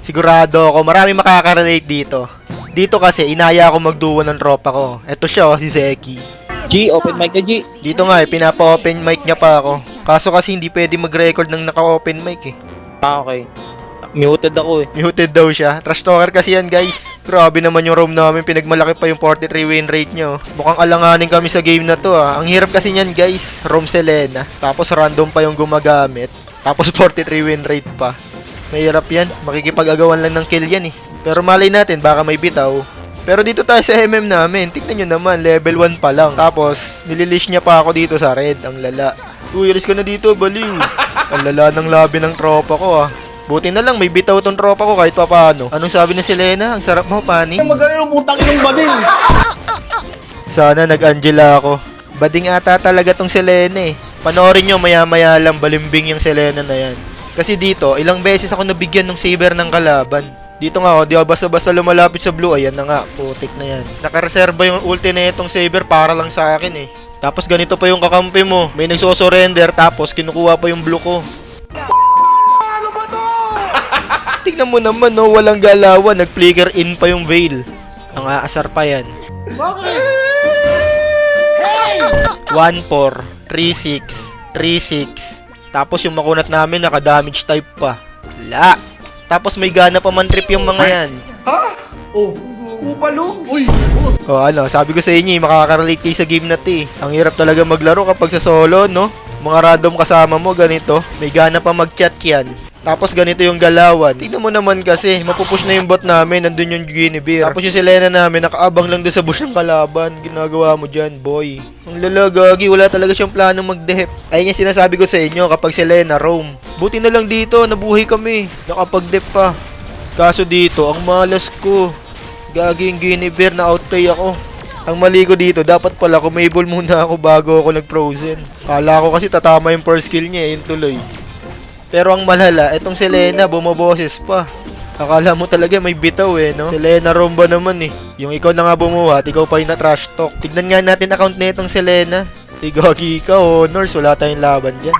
Sigurado ako, marami makaka-relate dito. Dito kasi, inaya ako magduo ng tropa ko. Eto siya, si Zeki. G, open mic ka, G. Dito nga pinapa-open mic niya pa ako. Kaso kasi hindi pwede mag-record ng naka-open mic Ah, okay. Muted ako eh. Muted daw siya. Trash talker kasi yan, guys. Grabe naman yung room namin. Pinagmalaki pa yung 43 win rate nyo. Mukhang alanganin kami sa game na to Ang hirap kasi niyan, guys. Room Selena. Tapos random pa yung gumagamit. Tapos 43 win rate pa. Mahirap yan. Makikipag-agawan lang ng kill yan Pero malay natin, baka may bitaw. Pero dito tayo sa MM namin. Tignan nyo naman, level 1 pa lang. Tapos, nililish niya pa ako dito sa red. Ang lala. Uy, alis ka na dito, baliw. Ang lala ng labi ng tropa ko Buti na lang, may bitaw tong tropa ko kahit pa paano. Anong sabi ni Selena? Ang sarap mo, Pani. Magaling yung putang inong bading. Sana nag-Angela ako. Bading ata talaga tong Selena Panoorin nyo, maya-maya lang balimbing yung Selena na yan. Kasi dito, ilang beses ako nabigyan ng saber ng kalaban. Dito nga di ako basta-basta lumalapit sa blue. Ayan na nga, putik na yan. Nakareserba yung ulti na itong saber para lang sa akin Tapos ganito pa yung kakampi mo. May nagsosurrender tapos kinukuha pa yung blue ko. Tignan mo naman walang galawan. Nag-flicker in pa yung veil. Ang aasar pa yan. Bakit? 1-4, 3-6, 3-6. Tapos yung makunat namin naka-damage type pa. Wala. Tapos may gana pa man trip yung mga yan. Ha? Oh. Upalo? Uy. Sabi ko sa inyo, makaka-relate kayo sa game na to Ang hirap talaga maglaro kapag sa solo, no? Mga random kasama mo, ganito. May gana pa mag-chat yan. Tapos ganito yung galawan. Tignan mo naman kasi, mapupush na yung bot namin, nandun yung Guinevere. Tapos yung Selena namin, nakaabang lang doon sa bush ng kalaban. Ginagawa mo dyan, boy. Ang lalagagi, wala talaga siyang plano mag-dehep. Ayun yung sinasabi ko sa inyo kapag Selena, roam. Buti na lang dito, nabuhay kami. Nakapag-dep pa. Kaso dito, ang malas ko. Gagi yung Guinevere, na outplay ako. Ang mali ko dito, dapat pala kumable muna ako bago ako nag-frozen. Kala ko kasi tatama yung first kill niya, yun tuloy. Pero ang malala, itong Selena, bumaboses pa. Akala mo talaga may bitaw no? Selena Romba naman Yung ikaw na nga bumuhat, ikaw pa yung na-trash talk. Tignan nga natin account na itong Selena. Igagi ka, honors, wala tayong laban dyan.